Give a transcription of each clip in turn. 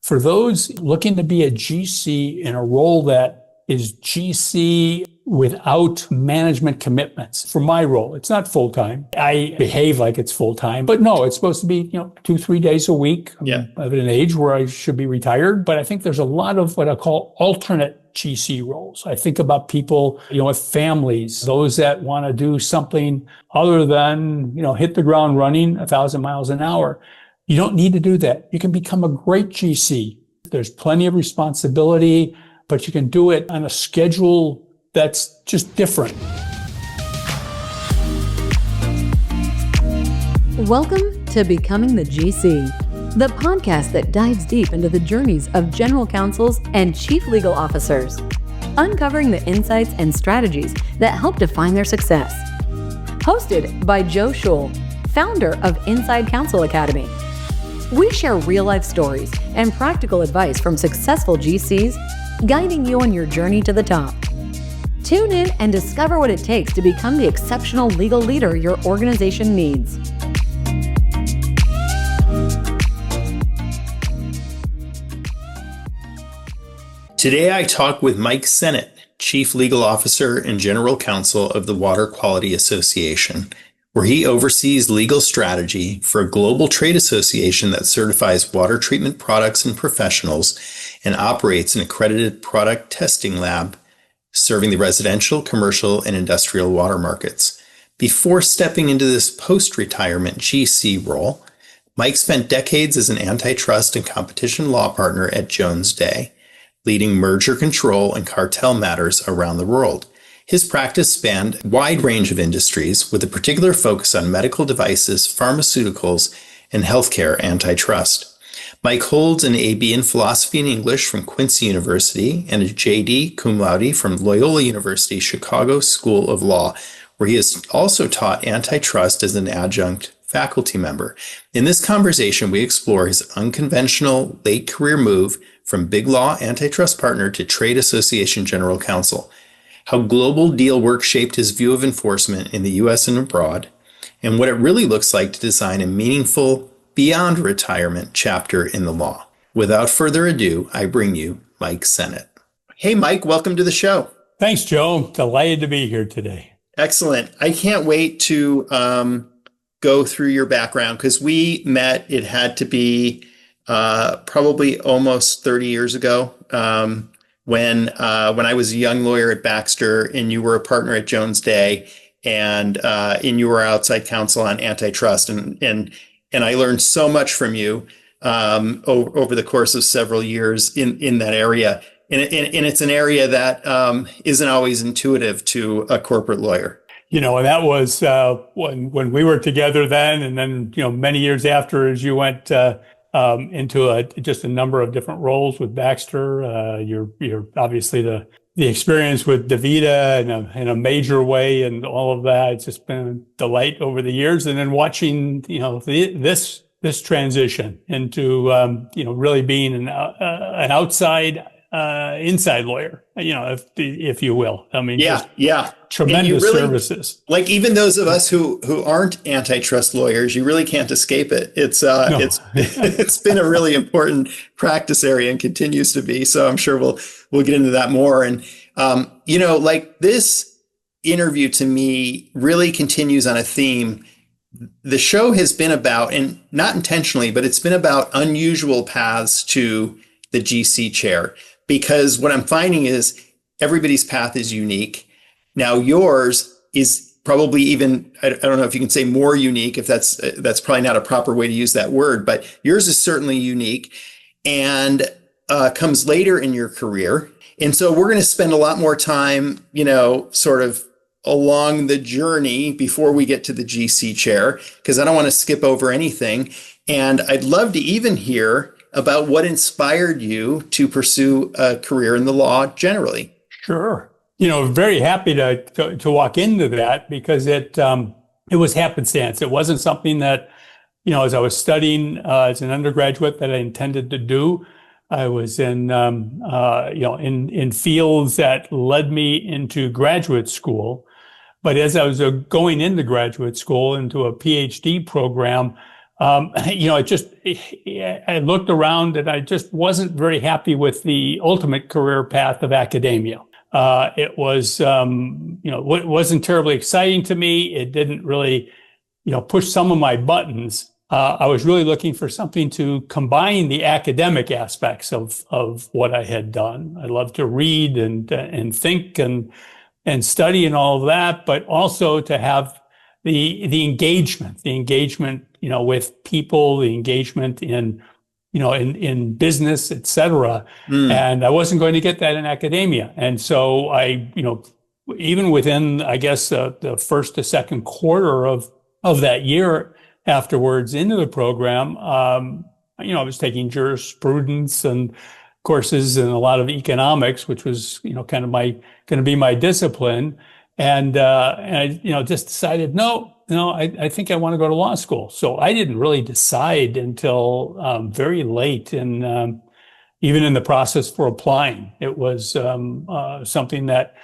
For those looking to be a GC in a role that is GC without management commitments, for my role, it's not full-time. I behave like it's full-time, but no, it's supposed to be, 2-3 days a week. I'm at an age where I should be retired, but I think there's a lot of what I call alternate GC roles. I think about people, with families, those that want to do something other than, hit the ground running 1,000 miles an hour. You don't need to do that. You can become a great GC. There's plenty of responsibility, but you can do it on a schedule that's just different. Welcome to Becoming the GC, the podcast that dives deep into the journeys of general counsels and chief legal officers, uncovering the insights and strategies that help define their success. Hosted by Joe Schul, founder of Inside Counsel Academy. We share real-life stories and practical advice from successful GCs, guiding you on your journey to the top. Tune in and discover what it takes to become the exceptional legal leader your organization needs. Today I talk with Mike Sennett, Chief Legal Officer and General Counsel of the Water Quality Association, where he oversees legal strategy for a global trade association that certifies water treatment products and professionals and operates an accredited product testing lab serving the residential, commercial, and industrial water markets. Before stepping into this post-retirement GC role, Mike spent decades as an antitrust and competition law partner at Jones Day, leading merger control and cartel matters around the world. His practice spanned a wide range of industries with a particular focus on medical devices, pharmaceuticals, and healthcare antitrust. Mike holds an AB in Philosophy and English from Quincy University and a JD cum laude from Loyola University Chicago School of Law, where he has also taught antitrust as an adjunct faculty member. In this conversation, we explore his unconventional late career move from big law antitrust partner to trade association general counsel, how global deal work shaped his view of enforcement in the US and abroad, and what it really looks like to design a meaningful, beyond retirement chapter in the law. Without further ado, I bring you Mike Sennett. Hey, Mike, welcome to the show. Thanks, Joe. Delighted to be here today. Excellent. I can't wait to go through your background because we met, it had to be probably almost 30 years ago. When I was a young lawyer at Baxter and you were a partner at Jones Day and you were outside counsel on antitrust and I learned so much from you over the course of several years in that area. And it's an area that isn't always intuitive to a corporate lawyer. And that was when we were together then, and then, many years after as you went into just a number of different roles with Baxter. You're obviously the experience with DaVita in a major way and all of that. It's just been a delight over the years. And then watching, this transition into, really being an outside, inside lawyer, if you will. I mean, tremendous really, services. Like even those of us who aren't antitrust lawyers, you really can't escape it. It's it's been a really important practice area and continues to be. So I'm sure we'll get into that more. And like this interview to me really continues on a theme. The show has been about, and not intentionally, but it's been about unusual paths to the GC chair. Because what I'm finding is everybody's path is unique. Now yours is probably even, I don't know if you can say more unique, if that's probably not a proper way to use that word, but yours is certainly unique and comes later in your career. And so we're going to spend a lot more time, sort of along the journey before we get to the GC chair, because I don't want to skip over anything. And I'd love to even hear about what inspired you to pursue a career in the law generally. Sure. Very happy to walk into that because it was happenstance. It wasn't something that, as I was studying as an undergraduate that I intended to do. I was in fields that led me into graduate school. But as I was going into graduate school, into a PhD program, I looked around and I just wasn't very happy with the ultimate career path of academia. It was, it wasn't terribly exciting to me. It didn't really, push some of my buttons. I was really looking for something to combine the academic aspects of what I had done. I love to read and think and study and all of that, but also to have the engagement, with people, the engagement in business, et cetera. And I wasn't going to get that in academia. And so I, even within, I guess, the first to second quarter of that year afterwards into the program, I was taking jurisprudence and courses and a lot of economics, which was, kind of going to be my discipline. And I, just decided, no, I think I want to go to law school. So I didn't really decide until very late in even in the process for applying. It was something that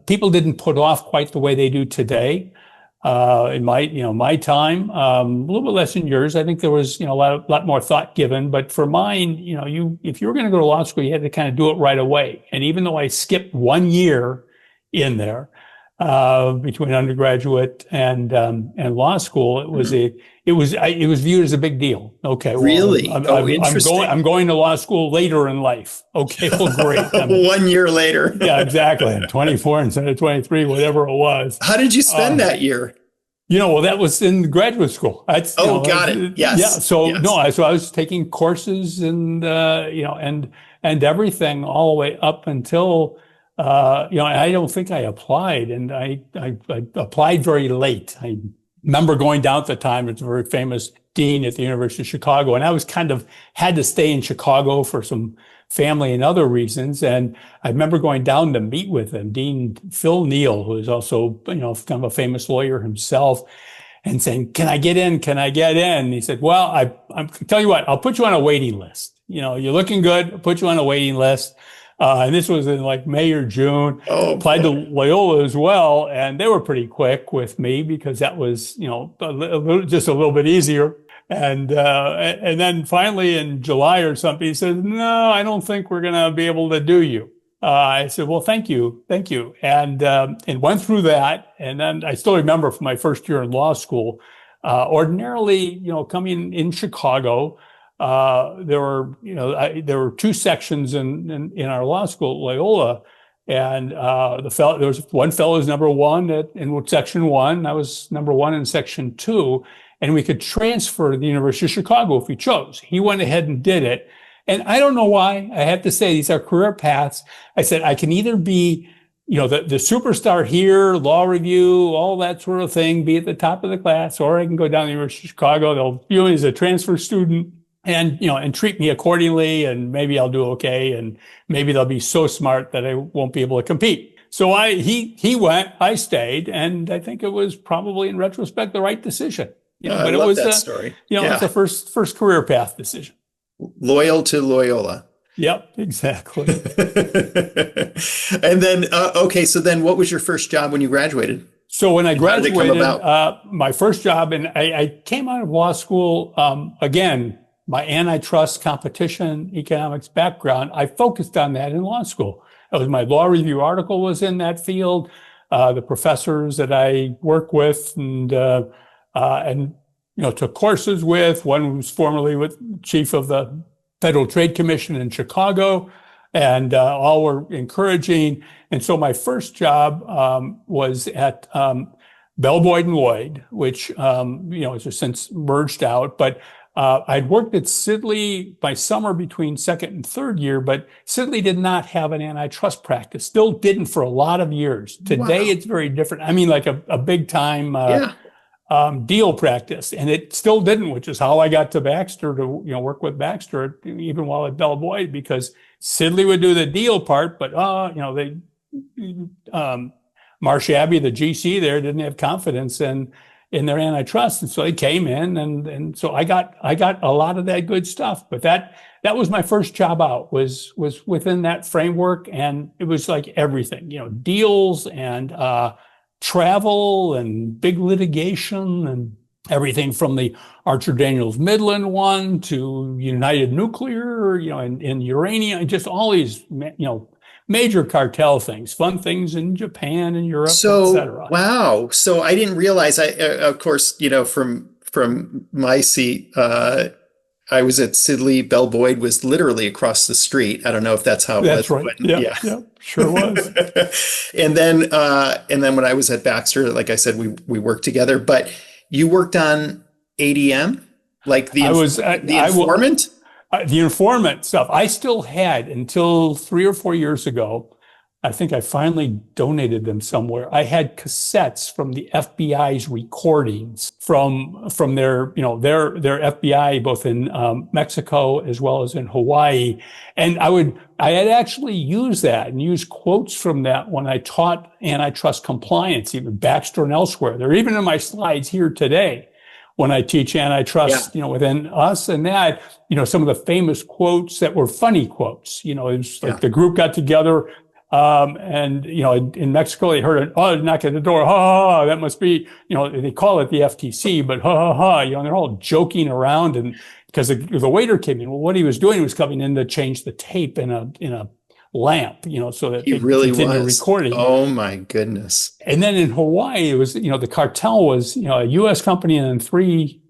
people didn't put off quite the way they do today. In my time, a little bit less than yours. I think there was, a lot more thought given. But for mine, if you were going to go to law school, you had to kind of do it right away. And even though I skipped 1 year in there between undergraduate and law school, it was viewed as a big deal. Okay, well, really? Interesting. I'm going to law school later in life. Okay, well, great. 1 year later. Yeah, exactly. I'm 24 instead of 23, whatever it was. How did you spend that year? Well, that was in graduate school. Got it. Yes. Yeah. So yes. So I was taking courses and and everything all the way up until. I don't think I applied, and I applied very late. I remember going down at the time. It's a very famous dean at the University of Chicago, and I was kind of had to stay in Chicago for some family and other reasons. And I remember going down to meet with him, Dean Phil Neal, who is also, kind of a famous lawyer himself, and saying, "Can I get in? Can I get in?" And he said, "Well, I'm tell you what, I'll put you on a waiting list. You're looking good. I'll put you on a waiting list." And this was in like May or June. Applied to Loyola as well, and they were pretty quick with me because that was, just a little bit easier. And then finally in July or something, he said, "No, I don't think we're going to be able to do you." I said, "Well, thank you," and went through that. And then I still remember from my first year in law school, ordinarily, coming in Chicago. There were two sections in our law school at Loyola, and there was one fellow who's number one in section one. I was number one in section two, and we could transfer to the University of Chicago if we chose. He went ahead and did it, and I don't know why. I have to say these are career paths. I said I can either be, the superstar here, law review, all that sort of thing, be at the top of the class, or I can go down to the University of Chicago. They'll view me as a transfer student. And treat me accordingly, and maybe I'll do okay, and maybe they'll be so smart that I won't be able to compete. So he went, I stayed, and I think it was probably in retrospect the right decision. But I love that story. It's the first career path decision. Loyal to Loyola. Yep, exactly. And then, so then what was your first job when you graduated? So when I graduated, my first job, and I came out of law school, again, my antitrust competition economics background, I focused on that in law school. It was my law review article was in that field. The professors that I work with and took courses with, one was formerly with chief of the Federal Trade Commission in Chicago, and all were encouraging. And so my first job was at Bell, Boyd & Lloyd, which has since merged out, but I'd worked at Sidley my summer between second and third year, but Sidley did not have an antitrust practice, still didn't for a lot of years. Today, It's very different. I mean, like a big time deal practice, and it still didn't, which is how I got to Baxter to work with Baxter even while at Bell Boyd, because Sidley would do the deal part, but Marsh Abbey, the GC there, didn't have confidence in their antitrust, and so they came in, and so I got a lot of that good stuff. But that was my first job out, was within that framework, and it was like everything, deals and travel and big litigation and everything from the Archer Daniels Midland one to United Nuclear, and uranium, just all these, major cartel things, fun things in Japan and Europe, etc. Wow. So I didn't realize, of course, from my seat, I was at Sidley. Bell Boyd was literally across the street. I don't know if that's how it was. That's right. Yeah, sure was. And then when I was at Baxter, like I said, we worked together. But you worked on ADM, like the informant. The informant stuff. I still had until 3 or 4 years ago. I think I finally donated them somewhere. I had cassettes from the FBI's recordings from their FBI, both in Mexico as well as in Hawaii. And I had actually used that and used quotes from that when I taught antitrust compliance, even Baxter and elsewhere. They're even in my slides here today when I teach antitrust, within us and that, some of the famous quotes that were funny quotes. It's like the group got together. In Mexico, they heard knock at the door. Ha, ha, ha, that must be, they call it the FTC, but ha, ha, ha, they're all joking around. And because the waiter came in, well, what he was doing was coming in to change the tape in a lamp, so that he they really continue was recording. Oh my goodness. And then in Hawaii, it was, the cartel was, a U.S. company and 3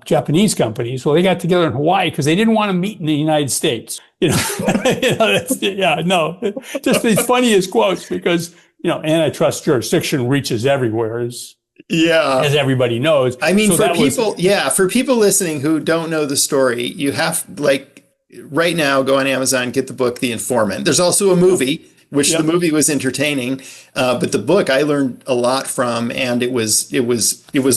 Japanese companies. Well, they got together in Hawaii because they didn't want to meet in the United States. Just these funniest quotes because, antitrust jurisdiction reaches everywhere as everybody knows. I mean, so for people listening who don't know the story, you have right now, go on Amazon, get the book, The Informant. There's also a movie, which the movie was entertaining. But the book I learned a lot from, and it was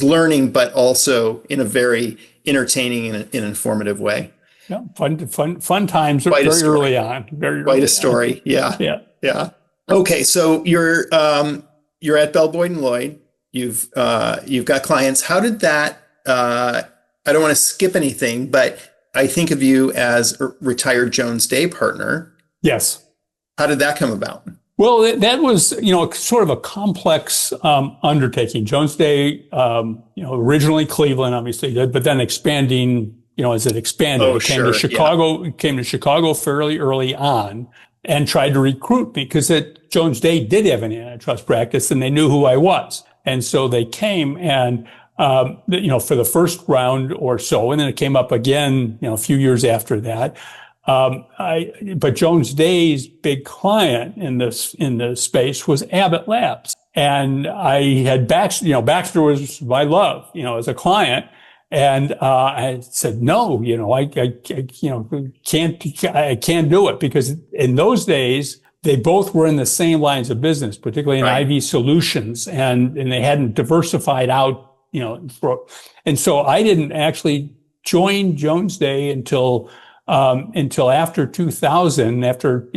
learning, but also in a very entertaining and informative way. Yeah, fun times very early on. Quite a story. Yeah. Okay, so you're at Bell Boyd and Lloyd. You've got clients. How did that? I don't want to skip anything, but I think of you as a retired Jones Day partner. Yes. How did that come about? Well, that was, sort of a complex undertaking. Jones Day, originally Cleveland, obviously did, but then expanding, as it expanded, came to Chicago fairly early on and tried to recruit me because Jones Day did have an antitrust practice and they knew who I was. And so they came and, for the first round or so, and then it came up again, a few years after that. But Jones Day's big client in the space was Abbott Labs. And I had Baxter, Baxter was my love, as a client. And, I said, no, I can't do it because in those days, they both were in the same lines of business, particularly in IV solutions and they hadn't diversified out, and so I didn't actually join Jones Day until after 2000, after,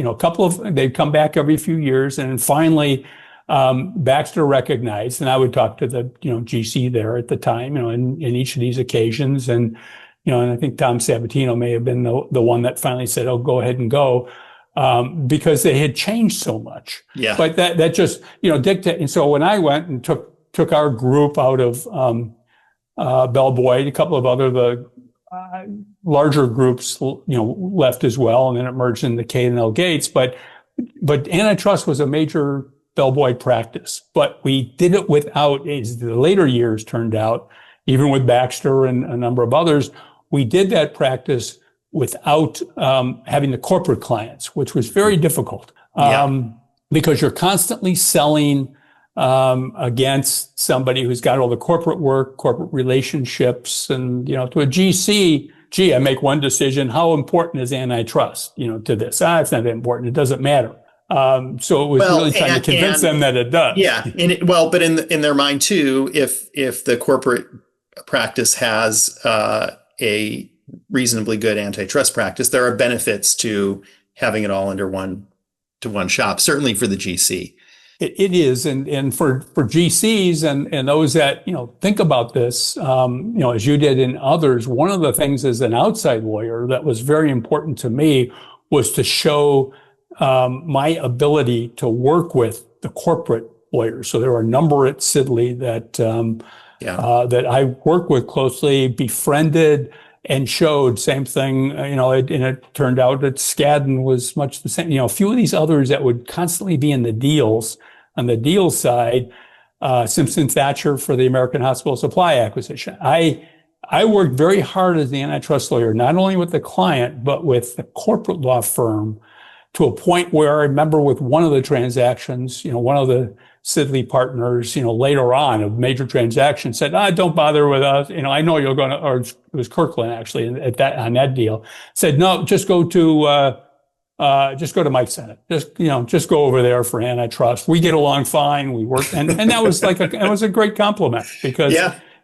they'd come back every few years. And finally, Baxter recognized, and I would talk to the, GC there at the time, in each of these occasions. And, and I think Tom Sabatino may have been the one that finally said, oh, go ahead and go, because they had changed so much. Yeah. But that just, dictated. And so when I went and took our group out of, Bell Boyd, a couple of other, larger groups, left as well, and then it merged into K&L Gates. But antitrust was a major Bell Boyd practice. But we did it without, as the later years turned out, even with Baxter and a number of others, we did that practice without having the corporate clients, which was very difficult because you're constantly selling against somebody who's got all the corporate work, corporate relationships, and, to a GC, I make one decision. How important is antitrust, to this? It's not that important. It doesn't matter. So it was really trying to convince them that it does. Yeah. But in their mind too, if the corporate practice has, a reasonably good antitrust practice, there are benefits to having it all under one shop, certainly for the GC. It is. And for GCs and those that, think about this, as you did and others, one of the things as an outside lawyer that was very important to me was to show, my ability to work with the corporate lawyers. So there were a number at Sidley that, Yeah. that I worked with closely, befriended, and showed same thing, and it turned out that Skadden was much the same. A few of these others that would constantly be in the deals, on the deal side, Simpson Thacher for the American Hospital Supply acquisition. I worked very hard as the antitrust lawyer, not only with the client, but with the corporate law firm, to a point where I remember with one of the transactions, one of the Sidley partners, later on, a major transaction, said, don't bother with us. I know you're going to, or it was Kirkland actually on that deal, said, no, just go to Mike Sennett. Just go over there for antitrust. We get along fine. We work. And that was it was a great compliment, because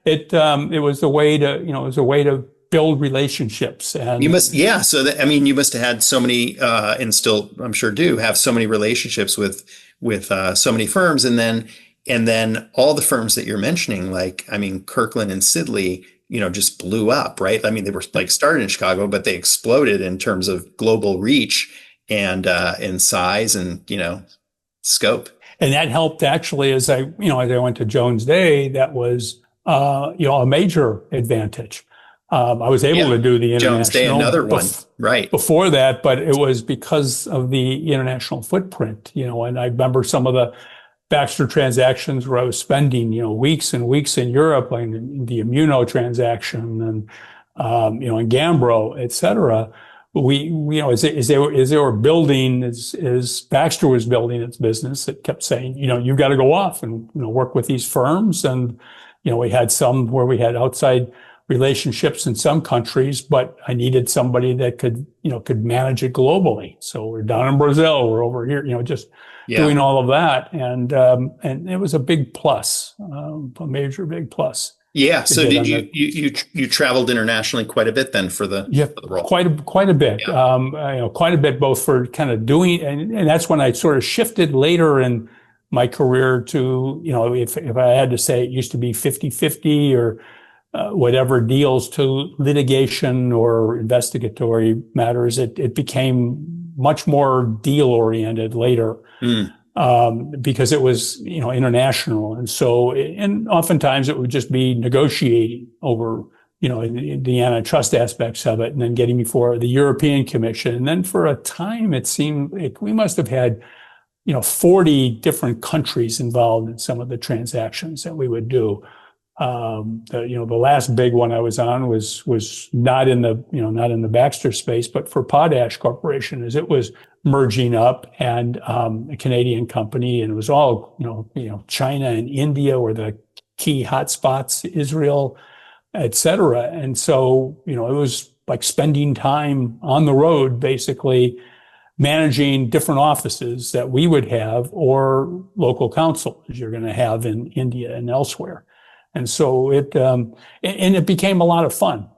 it was a way to build relationships. And you must, So that, you must have had so many, and still, I'm sure do have so many relationships with so many firms. And then all the firms that you're mentioning, Kirkland and Sidley, just blew up, right? They were started in Chicago, but they exploded in terms of global reach and in size and, scope. And that helped actually as I went to Jones Day. That was, a major advantage. I was able to do the international. Jones Day, another one, right? Before that, but it was because of the international footprint, and I remember some of the Baxter transactions where I was spending, weeks and weeks in Europe, like the Immuno transaction and, and Gambro, et cetera. We as they were building, as Baxter was building its business, it kept saying, you've got to go off and, work with these firms. And, we had some where we had outside relationships in some countries, but I needed somebody that could manage it globally. So we're down in Brazil, we're over here, doing all of that. And it was a big plus, a major big plus. Yeah. So did you traveled internationally quite a bit then for the role? Quite a bit. Yeah. Quite a bit, both for kind of doing, and that's when I sort of shifted later in my career to, if I had to say, it used to be 50-50 or whatever deals, to litigation or investigatory matters. It became much more deal oriented later. Because it was, international. And so, and oftentimes it would just be negotiating over, the antitrust aspects of it, and then getting before the European Commission. And then for a time, it seemed like we must have had, 40 different countries involved in some of the transactions that we would do. The last big one I was on was not in the Baxter space, but for Potash Corporation, as it was merging up, and a Canadian company, and it was all China and India were the key hotspots, Israel, et cetera. And so it was like spending time on the road, basically managing different offices that we would have, or local counsel as you're going to have in India and elsewhere. And so it became a lot of fun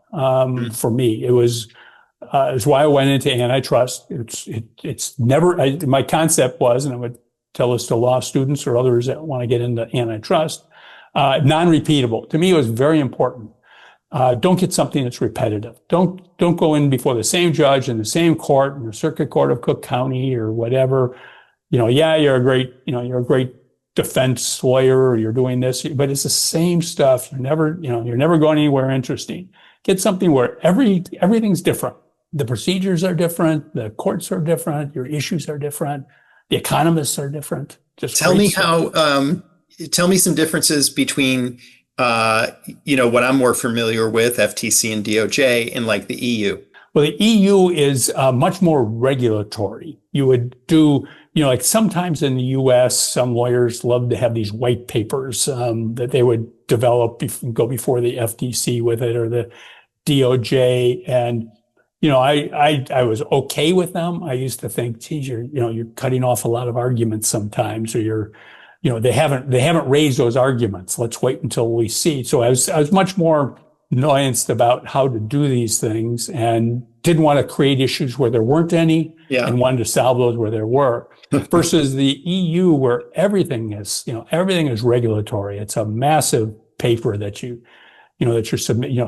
for me. It was why I went into antitrust. It's never, my concept was, and I would tell this to law students or others that want to get into antitrust, non-repeatable. To me, it was very important. Don't get something that's repetitive. Don't go in before the same judge in the same court, in the Circuit Court of Cook County or whatever. You're a great defense lawyer, or you're doing this, but it's the same stuff. You're never going anywhere interesting. Get something where everything's different. The procedures are different. The courts are different. Your issues are different. The economists are different. Just tell me some differences between, what I'm more familiar with, FTC and DOJ, and like the EU. Well, the EU is much more regulatory. You would do, like sometimes in the US, some lawyers love to have these white papers that they would develop, go before the FTC with it, or the DOJ. And, I was okay with them. I used to think, geez, you're cutting off a lot of arguments sometimes, or they haven't raised those arguments. Let's wait until we see. So I was much more nuanced about how to do these things, and didn't want to create issues where there weren't any, and wanted to solve those where there were. Versus the EU, where everything is regulatory. It's a massive paper that you're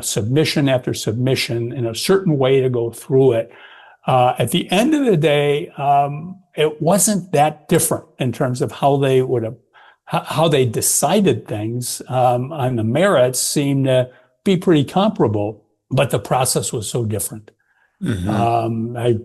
submission after submission in a certain way to go through it. At the end of the day, it wasn't that different in terms of how they would how they decided things on the merits seemed to be pretty comparable, but the process was so different. I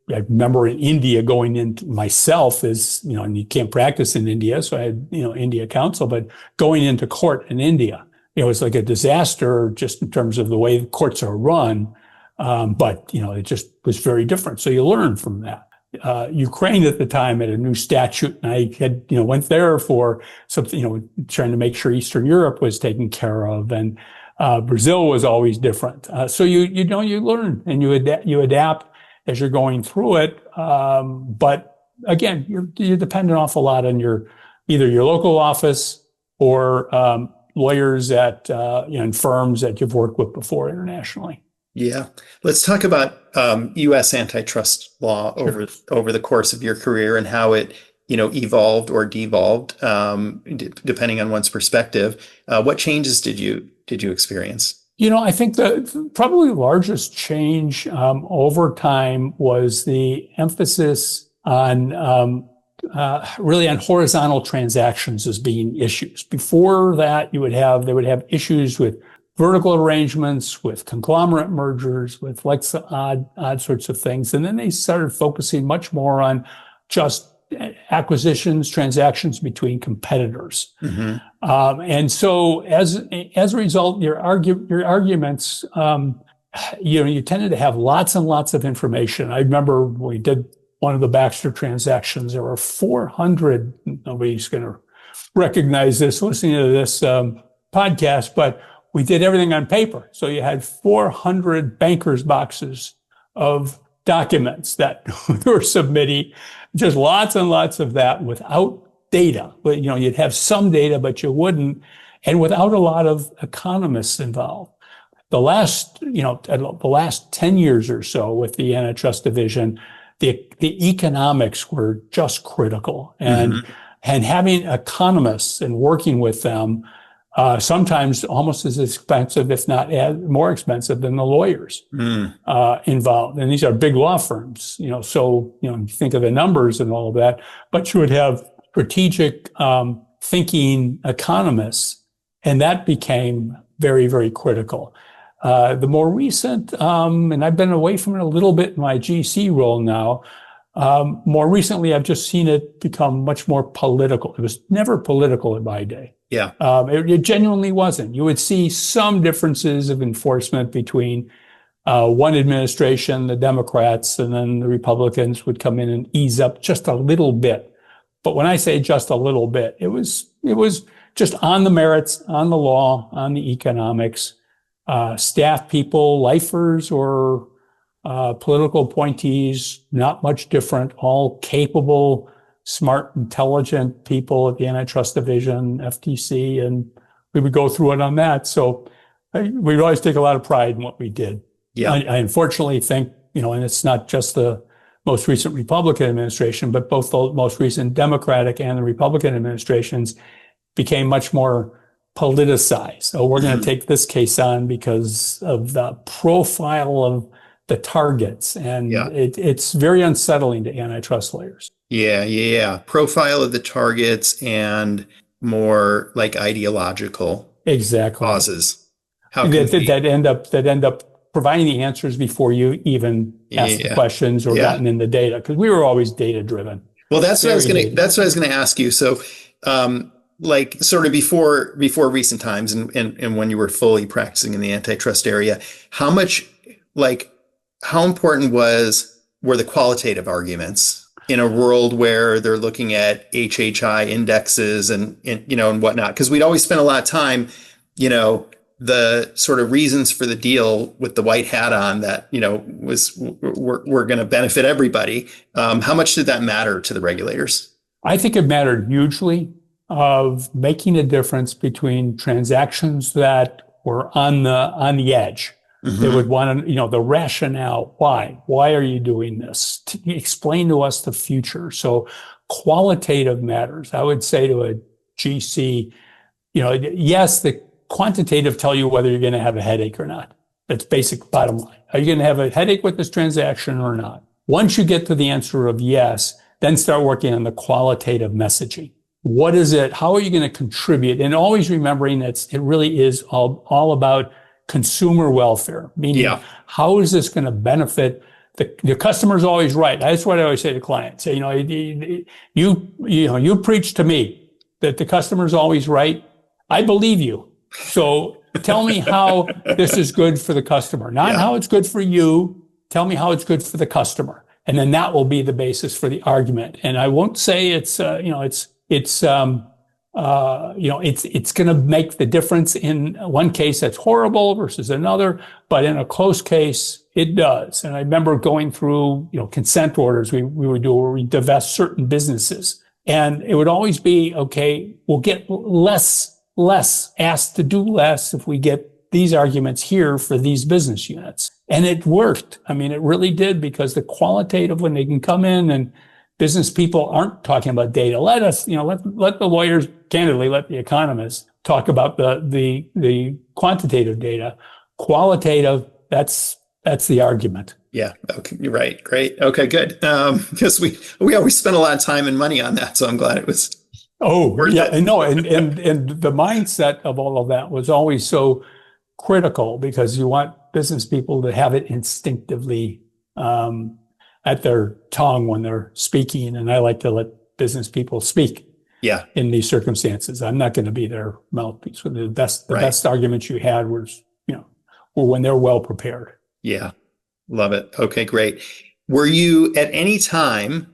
remember in India going into myself as, and you can't practice in India, so I had, India counsel, but going into court in India, it was like a disaster just in terms of the way the courts are run. But, it just was very different. So you learn from that. Ukraine at the time had a new statute, and I had, went there for something, trying to make sure Eastern Europe was taken care of, and Brazil was always different. So you learn and you adapt as you're going through it. But again, you depend an awful lot on either your local office or lawyers at in firms that you've worked with before internationally. Yeah. Let's talk about US antitrust law over the course of your career and how it, evolved or devolved, depending on one's perspective. What changes did you experience? I think the probably largest change over time was the emphasis on really on horizontal transactions as being issues. Before that, they would have issues with vertical arrangements, with conglomerate mergers, with odd sorts of things. And then they started focusing much more on just acquisitions, transactions between competitors. And so as a result, your arguments, you tended to have lots and lots of information. I remember when we did one of the Baxter transactions, there were 400, nobody's going to recognize this listening to this podcast, but we did everything on paper. So you had 400 bankers' boxes of documents that were submitting, just lots and lots of that without data. But, you'd have some data, but you wouldn't, and without a lot of economists involved. The last 10 years or so with the antitrust division, the economics were just critical, and having economists and working with them, sometimes almost as expensive, if not more expensive than the lawyers involved. And these are big law firms, so, you think of the numbers and all of that, but you would have strategic thinking economists, and that became very, very critical. The more recent, and I've been away from it a little bit in my GC role now, more recently, I've just seen it become much more political. It was never political in my day. Yeah. It genuinely wasn't. You would see some differences of enforcement between one administration, the Democrats, and then the Republicans would come in and ease up just a little bit. But when I say just a little bit, it was just on the merits, on the law, on the economics, staff people, lifers, or political appointees, not much different, all capable, smart, intelligent people at the Antitrust Division, FTC, and we would go through it on that. So we'd always take a lot of pride in what we did. Yeah. I unfortunately think, and it's not just the most recent Republican administration, but both the most recent Democratic and the Republican administrations became much more politicized. So we're going to take this case on because of the profile of the targets. And it's very unsettling to antitrust lawyers. Yeah. Profile of the targets and more like ideological causes. That end up providing the answers before you even asked the questions or gotten in the data, because we were always data driven. Well, that's what I was going to ask you. So, like sort of before recent times and when you were fully practicing in the antitrust area, how important were the qualitative arguments in a world where they're looking at HHI indexes and whatnot? Because we'd always spend a lot of time, the sort of reasons for the deal with the white hat on that, were going to benefit everybody. How much did that matter to the regulators? I think it mattered hugely of making a difference between transactions that were on the edge. They would want to, the rationale. Why are you doing this? Explain to us the future. So qualitative matters. I would say to a GC, yes, the quantitative tell you whether you're going to have a headache or not. That's basic bottom line. Are you going to have a headache with this transaction or not? Once you get to the answer of yes, then start working on the qualitative messaging. What is it? How are you going to contribute? And always remembering that it really is all about consumer welfare, meaning how is this going to benefit the customer's always right. That's what I always say to clients. Say, you preach to me that the customer's always right. I believe you. So tell me how this is good for the customer, not how it's good for you. Tell me how it's good for the customer. And then that will be the basis for the argument. And I won't say it's going to make the difference in one case that's horrible versus another, but in a close case, it does. And I remember going through, consent orders we would do where we divest certain businesses, and it would always be, okay, we'll get less asked to do less if we get these arguments here for these business units. And it worked. I mean, it really did, because the qualitative, when they can come in and business people aren't talking about data. Let us, let the lawyers, candidly, let the economists talk about the quantitative data. Qualitative, that's the argument. Yeah. Okay. You're right. Great. Okay, good. Because we always spend a lot of time and money on that. So I'm glad it was. Oh, yeah. And no, and the mindset of all of that was always so critical, because you want business people to have it instinctively, at their tongue when they're speaking. And I like to let business people speak in these circumstances. I'm not going to be their mouthpiece. So the best arguments you had were when they're well prepared. Yeah. Love it. Okay, great. Were you at any time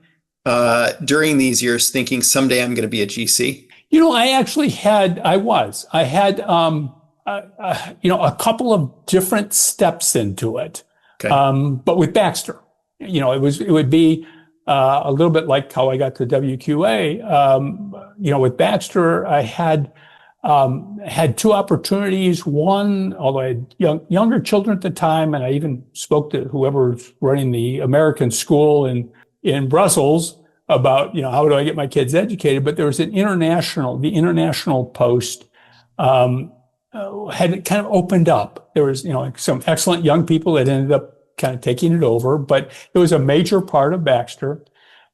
during these years thinking someday I'm going to be a GC? I had a couple of different steps into it. Okay. But with Baxter, it would be a little bit like how I got to WQA. With Baxter, I had two opportunities. One, although I had younger children at the time, and I even spoke to whoever was running the American school in Brussels about, how do I get my kids educated? But there was the international post had kind of opened up. There was, some excellent young people that ended up kind of taking it over, but it was a major part of Baxter,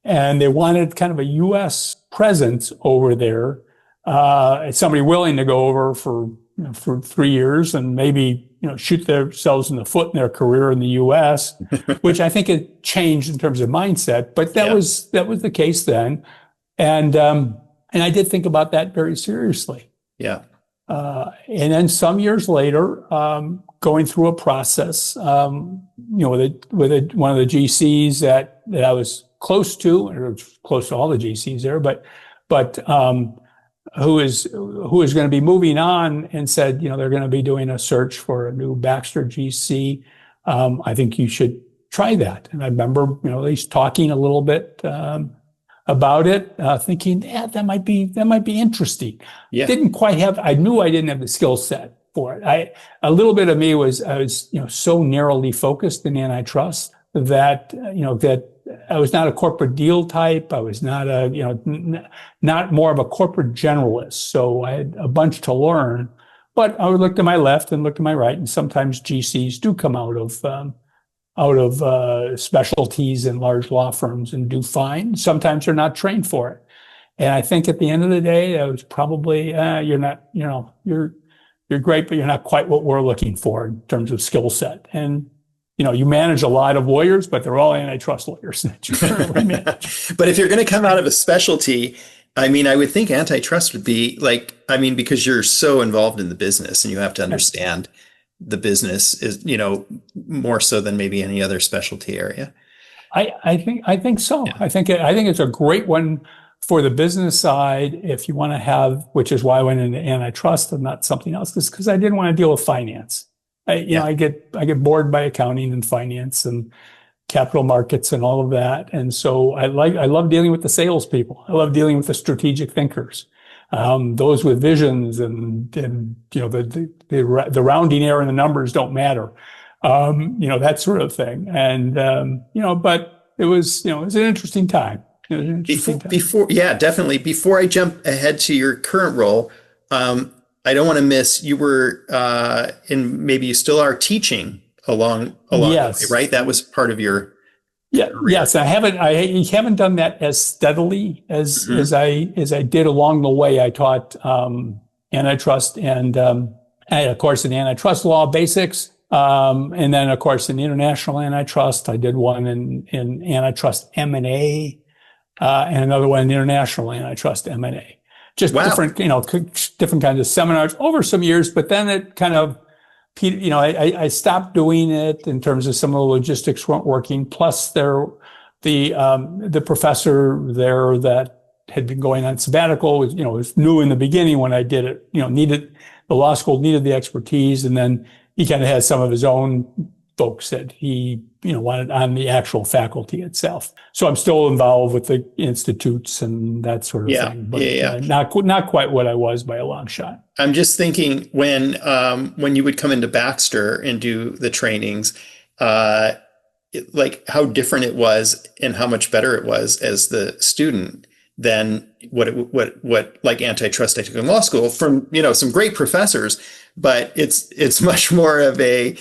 and they wanted kind of a U.S. presence over there. Somebody willing to go over for 3 years and maybe, shoot themselves in the foot in their career in the U.S., which I think it changed in terms of mindset, but that was the case then. And I did think about that very seriously. Yeah. And then some years later, going through a process, with one of the GCs that I was close to, or close to all the GCs there, but who is going to be moving on, and said, they're going to be doing a search for a new Baxter GC. I think you should try that. And I remember, at least talking a little bit, about it, thinking, that might be interesting. Yeah. I knew I didn't have the skill set for it. A little bit of me was, I was, so narrowly focused in antitrust that, that I was not a corporate deal type. I was not not more of a corporate generalist. So I had a bunch to learn, but I would look to my left and look to my right. And sometimes GCs do come out of specialties in large law firms and do fine. Sometimes they're not trained for it. And I think at the end of the day, that was probably, you're great, but you're not quite what we're looking for in terms of skill set. And, you manage a lot of lawyers, but they're all antitrust lawyers that you currently manage. But if you're going to come out of a specialty, I would think antitrust would be because you're so involved in the business and you have to understand the business is, more so than maybe any other specialty area. I think so. Yeah. I think it's a great one for the business side if you want to have, which is why I went into antitrust and not something else, because I didn't want to deal with finance. I get bored by accounting and finance and capital markets and all of that. And so I love dealing with the salespeople. I love dealing with the strategic thinkers. Those with visions and the rounding error and the numbers don't matter. That sort of thing. And, but it was an interesting time. Definitely. Before I jump ahead to your current role, I don't want to miss, you were, maybe you still are teaching along the way, right? That was part of your Yeah, yes, I haven't done that as steadily as I did along the way. I taught antitrust and I had a course in antitrust law basics, and then of course in international antitrust. I did one in antitrust M&A, and another one in international antitrust M&A. Just different, different kinds of seminars over some years. But then it kind of, I stopped doing it in terms of some of the logistics weren't working. Plus, the professor there that had been going on sabbatical was new in the beginning when I did it. The law school needed the expertise, and then he kind of had some of his own folks that he wanted on the actual faculty itself. So I'm still involved with the institutes and that sort of thing, but not quite what I was by a long shot. I'm just thinking when you would come into Baxter and do the trainings, like how different it was and how much better it was as the student than what like antitrust I took in law school from some great professors, but it's much more of a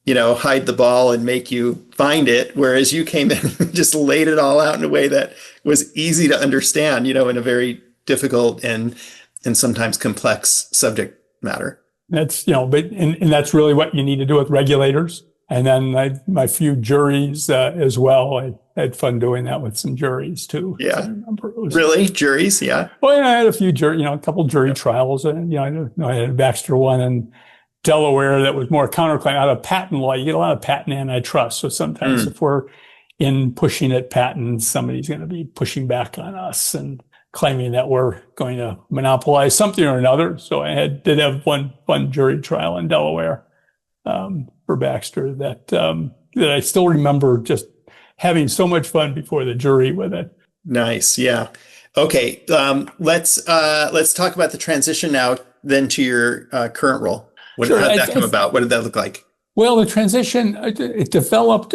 hide the ball and make you find it. Whereas you came in and just laid it all out in a way that was easy to understand, in a very difficult and sometimes complex subject matter. That's, but that's really what you need to do with regulators. And then my few juries as well. I had fun doing that with some juries too. Yeah. Really? Juries? Yeah. Well, I had a few a couple jury trials. And, I had a Baxter one in Delaware that was more counterclaim out of patent law. You get a lot of patent antitrust. So sometimes if we're in pushing at patents, somebody's going to be pushing back on us and claiming that we're going to monopolize something or another. So I did have one jury trial in Delaware for Baxter that I still remember just having so much fun before the jury with it. Nice. Yeah. Okay. Let's talk about the transition now then to your current role. How did that come about? What did that look like? Well, the transition, it developed,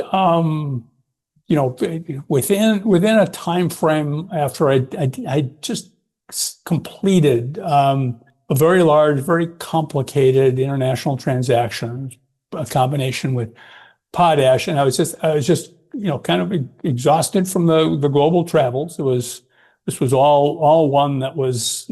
within a time frame after I just completed a very large, very complicated international transaction, a combination with Potash, and I was just kind of exhausted from the global travels. This was all one that was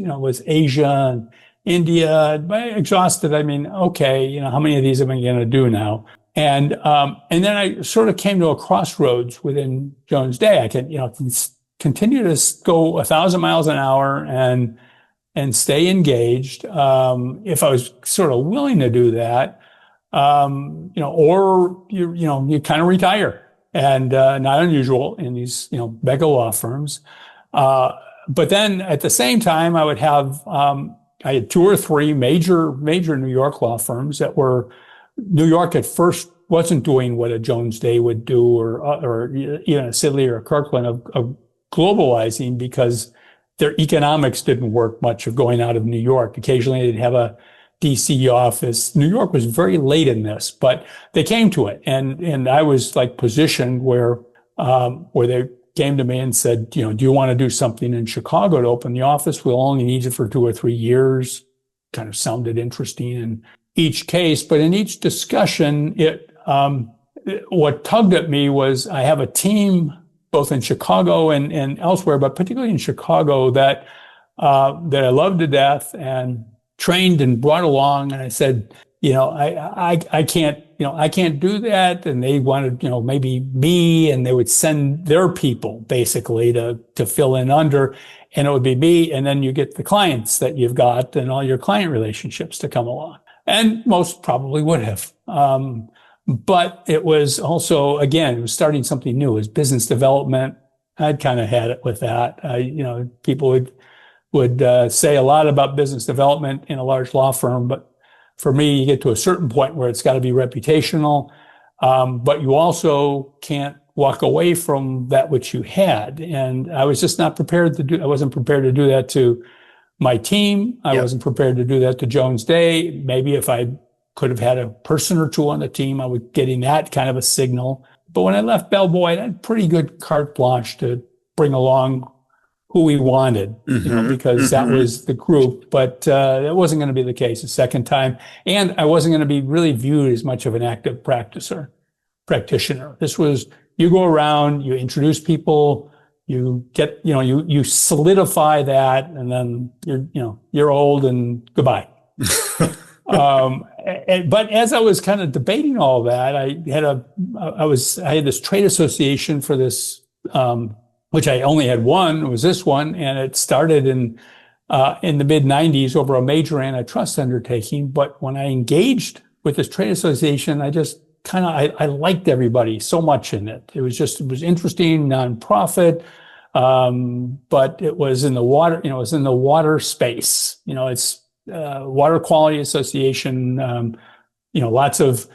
Asia and India, exhausted. I mean, okay, how many of these am I going to do now? And then I sort of came to a crossroads within Jones Day. I can continue to go 1,000 miles an hour and stay engaged. If I was sort of willing to do that, or you kind of retire, and not unusual in these mega law firms. But then at the same time, I would have I had 2 or 3 major New York law firms that were New York at first wasn't doing what a Jones Day would do, or even a Sidley or a Kirkland of globalizing, because their economics didn't work much of going out of New York. Occasionally they'd have a DC office. New York was very late in this, but they came to it, and I was like positioned where they came to me and said, do you want to do something in Chicago to open the office? We'll only need you for 2 or 3 years. Kind of sounded interesting in each case, but in each discussion, what tugged at me was I have a team both in Chicago and elsewhere, but particularly in Chicago that I loved to death and trained and brought along. And I said, I can't do that. And they wanted, maybe me, and they would send their people basically to fill in under, and it would be me. And then you get the clients that you've got and all your client relationships to come along. And most probably would have. But it was also, again, it was starting something new. It was business development. I'd kind of had it with that. People would say a lot about business development in a large law firm, but for me, you get to a certain point where it's got to be reputational, but you also can't walk away from that which you had. And I was just not prepared to do. I wasn't prepared to do that to my team. I wasn't prepared to do that to Jones Day. Maybe if I could have had a person or two on the team, I was getting that kind of a signal. But when I left Bell Boyd, I had pretty good carte blanche to bring along who we wanted, because that was the group. But that wasn't going to be the case the second time. And I wasn't going to be really viewed as much of an active practitioner. This was you go around, you introduce people, you get, you solidify that, and then you're old and goodbye. But as I was kind of debating all that, I had this trade association for this, which I only had one. It was this one, and it started in the mid '90s over a major antitrust undertaking. But when I engaged with this trade association, I just I liked everybody so much in it. It was interesting, nonprofit, but it was in the water, it was in the water space. It's Water Quality Association, lots of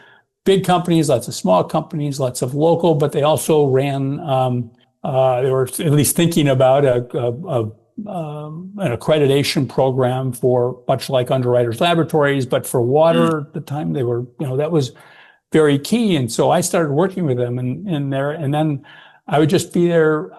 big companies, lots of small companies, lots of local, but they also ran, they were at least thinking about an accreditation program for, much like Underwriters Laboratories, but for water at the time they were, that was very key. And so I started working with them in there, and then I would just be there,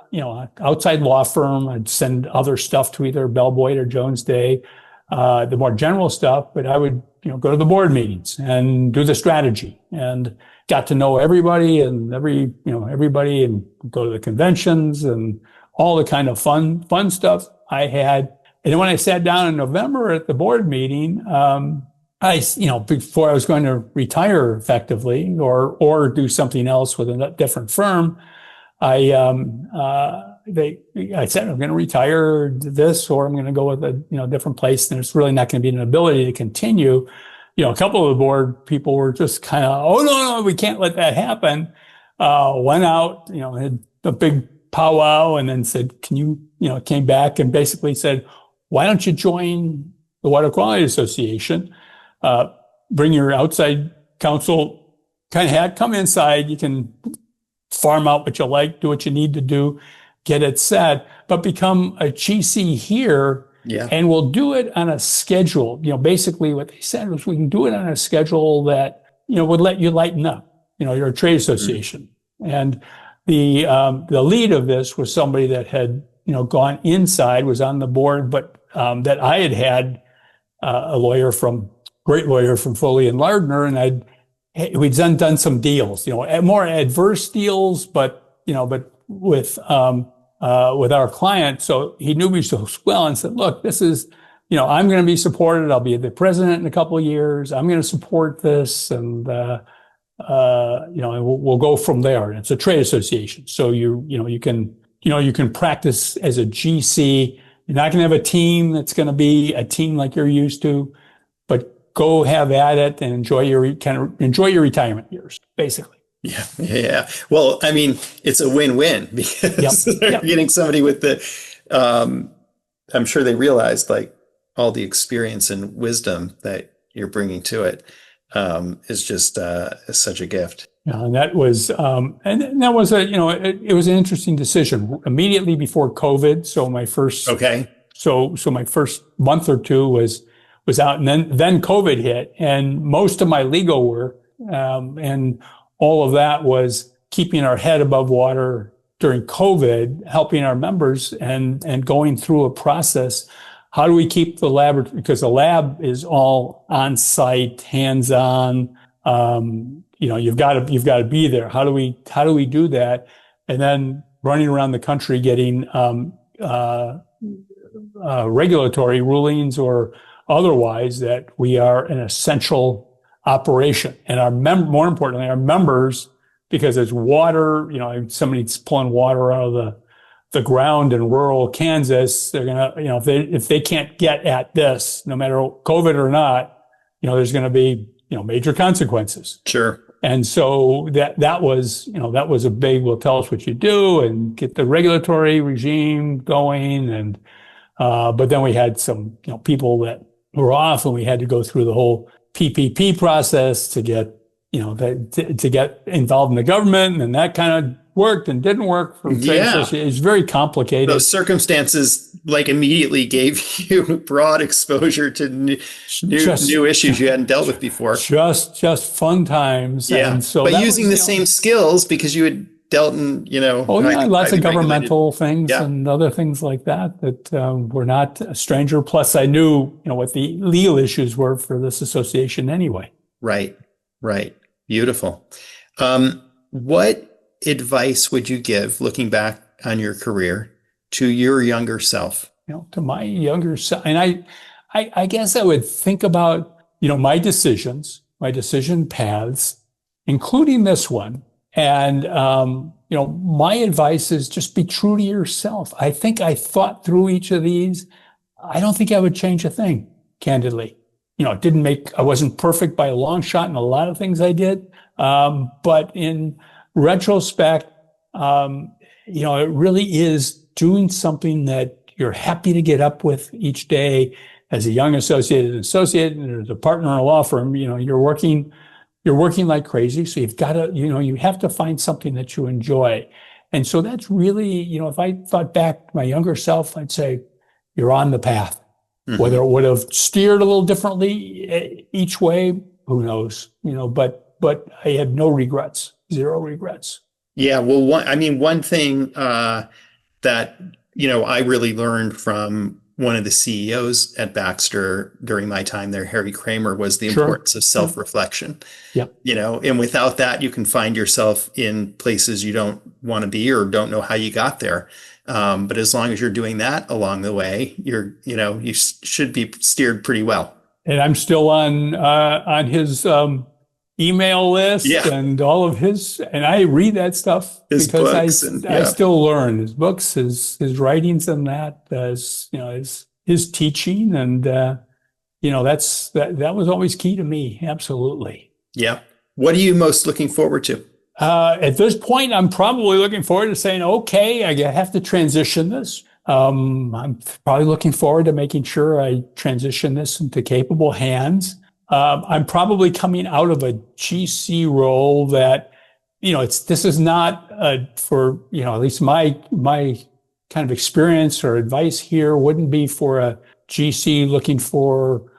outside law firm. I'd send other stuff to either Bell Boyd or Jones Day, the more general stuff, but I would, go to the board meetings and do the strategy, and got to know everybody and everybody, and go to the conventions and all the kind of fun stuff I had. And then when I sat down in November at the board meeting, before I was going to retire effectively or do something else with a different firm, I said, I'm going to retire this, or I'm going to go with a different place, and there's really not going to be an ability to continue. A couple of the board people were just kind of, oh no, we can't let that happen. Went out, had a big powwow, and then said, can you, came back and basically said, why don't you join the Water Quality Association? Bring your outside counsel kind of hat, come inside, you can farm out what you like, do what you need to do, get it set, but become a GC here. Yeah. And we'll do it on a schedule. Basically what they said was, we can do it on a schedule that, would let you lighten up. You're a trade association. Mm-hmm. And the lead of this was somebody that had, gone inside, was on the board, but that I had a great lawyer from Foley and Lardner, and we'd done some deals, more adverse deals, but with our client. So he knew me so well and said, look, this is, I'm going to be supported. I'll be the president in a couple of years. I'm going to support this. And, we'll go from there. And it's a trade association. So you can practice as a GC. You're not going to have a team that's going to be a team like you're used to, but go have at it and enjoy your retirement years, basically. Yeah. Well, I mean, it's a win-win, because they're getting somebody with I'm sure they realized, like, all the experience and wisdom that you're bringing to it is just such a gift. Yeah, and that was it was an interesting decision immediately before COVID. So my first so my first month or two was out, and then COVID hit, and most of my legal work and all of that was keeping our head above water during COVID, helping our members and going through a process. How do we keep the lab, because the lab is all on site, hands on. You've got to be there. How do we do that? And then running around the country getting regulatory rulings or otherwise that we are an essential operation, and more importantly, our members, because there's water, somebody's pulling water out of the ground in rural Kansas, they're going to, if they can't get at this, no matter COVID or not, there's going to be, major consequences. Sure. And so that was a big, well, tell us what you do and get the regulatory regime going. And, but then we had some, people that were off, and we had to go through the whole PPP process to get, to get involved in the government, and that kind of worked and didn't work for trade associations. It's very complicated. Those circumstances immediately gave you broad exposure to new issues you hadn't dealt with before. Just fun times. Yeah. And so but using the same skills, because you had dealt in, lots of governmental things and other things like that were not a stranger. Plus I knew, what the legal issues were for this association anyway. Right. Beautiful. What advice would you give, looking back on your career, to your younger self? To my younger self, and I guess I would think about, my decision paths, including this one. And, my advice is just be true to yourself. I think I thought through each of these. I don't think I would change a thing, candidly. I wasn't perfect by a long shot in a lot of things I did. But in retrospect, it really is doing something that you're happy to get up with each day as a young associate and as a partner in a law firm. You're working like crazy. So you've got to, you have to find something that you enjoy. And so that's really, if I thought back to my younger self, I'd say you're on the path. Mm-hmm. Whether it would have steered a little differently each way, who knows, but I had no regrets, zero regrets. Yeah. Well, one thing, that, I really learned from one of the CEOs at Baxter during my time there, Harry Kramer, was the importance of self-reflection. Yeah. And without that, you can find yourself in places you don't want to be or don't know how you got there. But as long as you're doing that along the way, you should be steered pretty well. And I'm still on his email list and all of his, and I read that stuff because I still learn his books, his writings, and that his teaching, and that was always key to me. Absolutely. Yeah. What are you most looking forward to? At this point, I'm probably looking forward to saying, okay, I have to transition this. I'm probably looking forward to making sure I transition this into capable hands. I'm probably coming out of a GC role that, this is not for, at least my kind of experience or advice here wouldn't be for a GC looking for,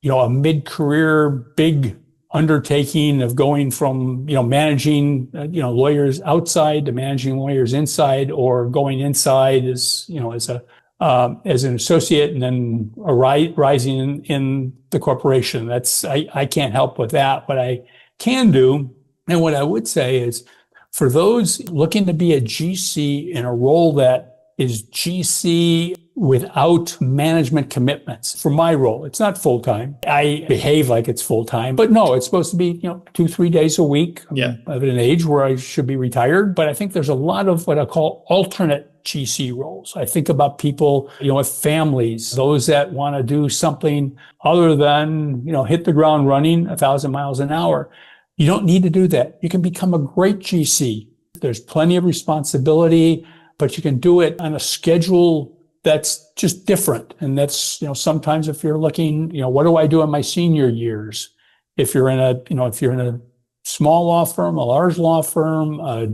a mid-career big undertaking of going from, managing, lawyers outside to managing lawyers inside, or going inside as an associate and then rising in the corporation. I can't help with that. What I can do, and what I would say is, for those looking to be a GC in a role that is GC without management commitments. For my role, it's not full-time. I behave like it's full-time, but no, it's supposed to be, 2-3 days a week. I'm at an age where I should be retired, but I think there's a lot of what I call alternate GC roles. I think about people, with families, those that want to do something other than, hit the ground running 1,000 miles an hour. You don't need to do that. You can become a great GC. There's plenty of responsibility, but you can do it on a schedule that's just different. And that's, sometimes if you're looking, what do I do in my senior years? If you're in a small law firm, a large law firm, a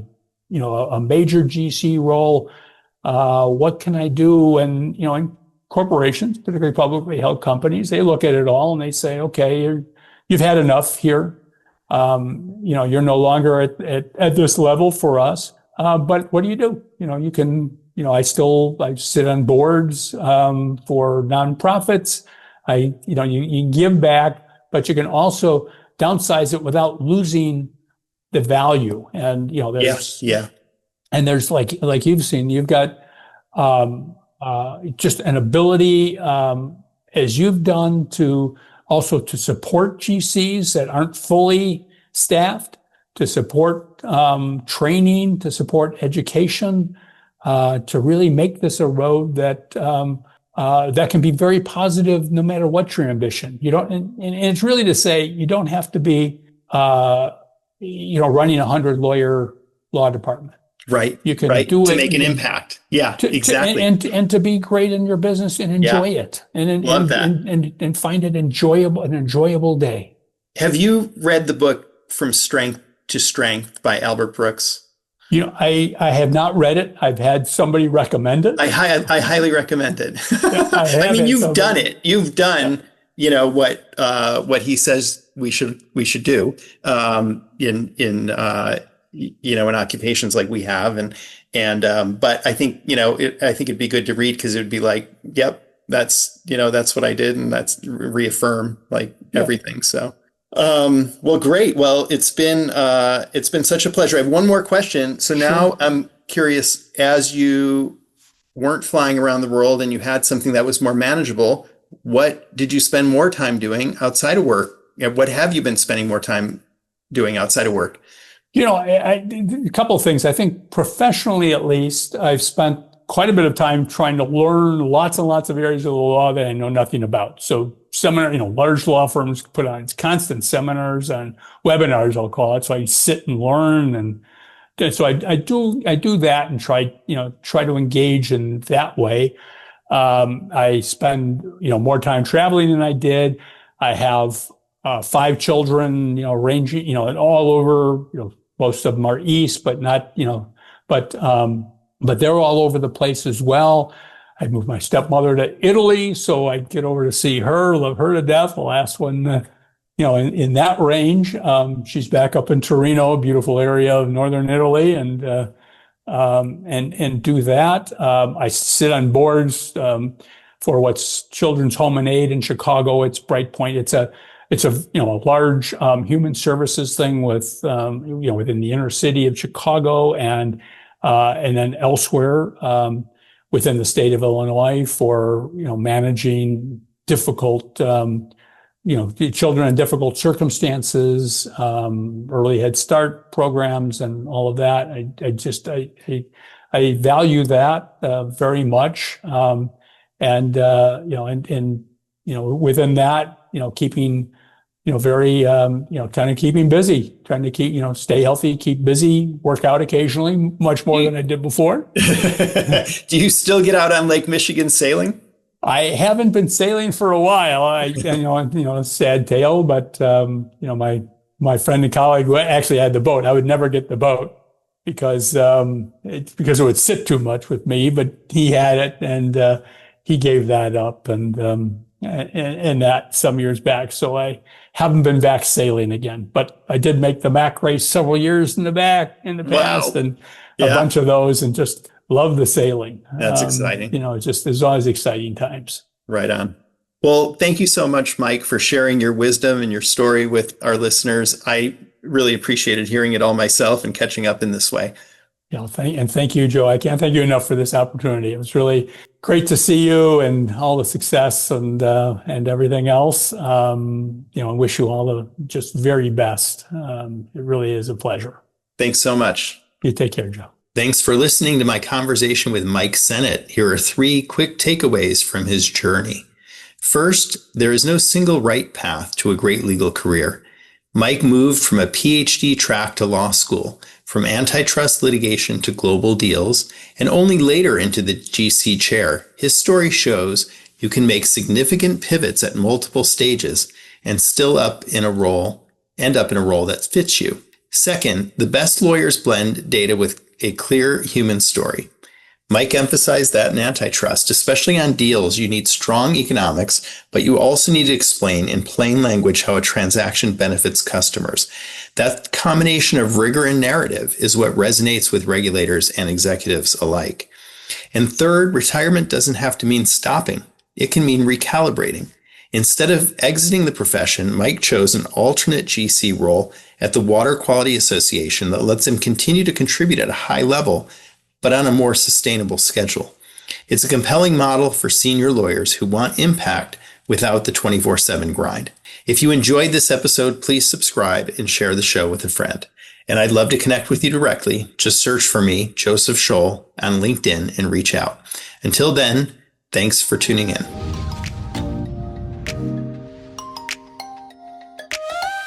major GC role, what can I do? And, in corporations, particularly publicly held companies, they look at it all and they say, okay, you've had enough here. You're no longer at this level for us. But what do? You can, I sit on boards, for nonprofits. You give back, but you can also downsize it without losing the value. And, and there's like you've seen, you've got, just an ability, as you've done, to support GCs that aren't fully staffed, to support training, to support education, to really make this a road that that can be very positive no matter what your ambition. You don't, and it's really to say you don't have to be, running a 100-lawyer law department. Right. You can do it to make an impact. Yeah, exactly. And to be great in your business and enjoy it, and find it enjoyable, an enjoyable day. Have you read the book From Strength to Strength by Albert Brooks? I have not read it. I've had somebody recommend it. I highly recommend it. I mean, you've done it. You've done, what he says we should do, in occupations like we have. But I think, I think it'd be good to read, because it would be like, yep, that's what I did. And that's reaffirm everything. So. Well, great. Well, it's been such a pleasure. I have one more question. So now I'm curious, as you weren't flying around the world and you had something that was more manageable, what did you spend more time doing outside of work? What have you been spending more time doing outside of work? A couple of things. I think professionally, at least, I've spent quite a bit of time trying to learn lots and lots of areas of the law that I know nothing about. So large law firms put on constant seminars and webinars, I'll call it. So I sit and learn. And so I do that and try to engage in that way. I spend, more time traveling than I did. I have 5 children, ranging, all over, most of them are east, but not, but they're all over the place as well. I moved my stepmother to Italy, so I get over to see her, love her to death. The last one, in that range. She's back up in Torino, a beautiful area of northern Italy, and do that. I sit on boards for what's Children's Home and Aid in Chicago. It's Brightpoint. It's a large human services thing with within the inner city of Chicago and then elsewhere within the state of Illinois for managing difficult children in difficult circumstances, early Head Start programs, and all of that. I value that very much, and within that, keeping very kind of keeping busy, trying to keep stay healthy, keep busy, work out occasionally, much more than I did before. Do you still get out on Lake Michigan sailing? I haven't been sailing for a while. Sad tale, but my friend and colleague who actually had the boat, I would never get the boat because it would sit too much with me. But he had it, and he gave that up, and that some years back. So I haven't been back sailing again. But I did make the MAC race several years in the past, and a bunch of those, and just love the sailing. That's exciting. There's always exciting times. Right on. Well, thank you so much, Mike, for sharing your wisdom and your story with our listeners. I really appreciated hearing it all myself and catching up in this way. Thank you, Joe. I can't thank you enough for this opportunity. It was really great to see you and all the success and everything else. And wish you all the just very best. It really is a pleasure. Thanks so much. You take care, Joe. Thanks for listening to my conversation with Mike Sennett. Here are 3 quick takeaways from his journey. First, there is no single right path to a great legal career. Mike moved from a PhD track to law school, from antitrust litigation to global deals, and only later into the GC chair. His story shows you can make significant pivots at multiple stages and still end up in a role that fits you. Second, the best lawyers blend data with a clear human story. Mike emphasized that in antitrust, especially on deals, you need strong economics, but you also need to explain in plain language how a transaction benefits customers. That combination of rigor and narrative is what resonates with regulators and executives alike. And third, retirement doesn't have to mean stopping. It can mean recalibrating. Instead of exiting the profession, Mike chose an alternate GC role at the Water Quality Association that lets him continue to contribute at a high level, but on a more sustainable schedule. It's a compelling model for senior lawyers who want impact without the 24/7 grind. If you enjoyed this episode, please subscribe and share the show with a friend. And I'd love to connect with you directly. Just search for me, Joseph Scholl, on LinkedIn and reach out. Until then, thanks for tuning in.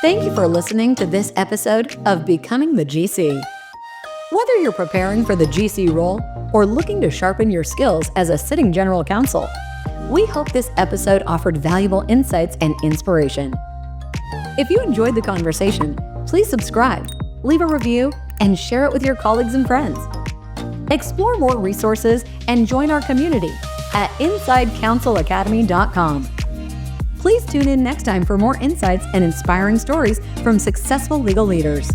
Thank you for listening to this episode of Becoming the GC. Whether you're preparing for the GC role or looking to sharpen your skills as a sitting general counsel, we hope this episode offered valuable insights and inspiration. If you enjoyed the conversation, please subscribe, leave a review, and share it with your colleagues and friends. Explore more resources and join our community at InsideCounselAcademy.com. Please tune in next time for more insights and inspiring stories from successful legal leaders.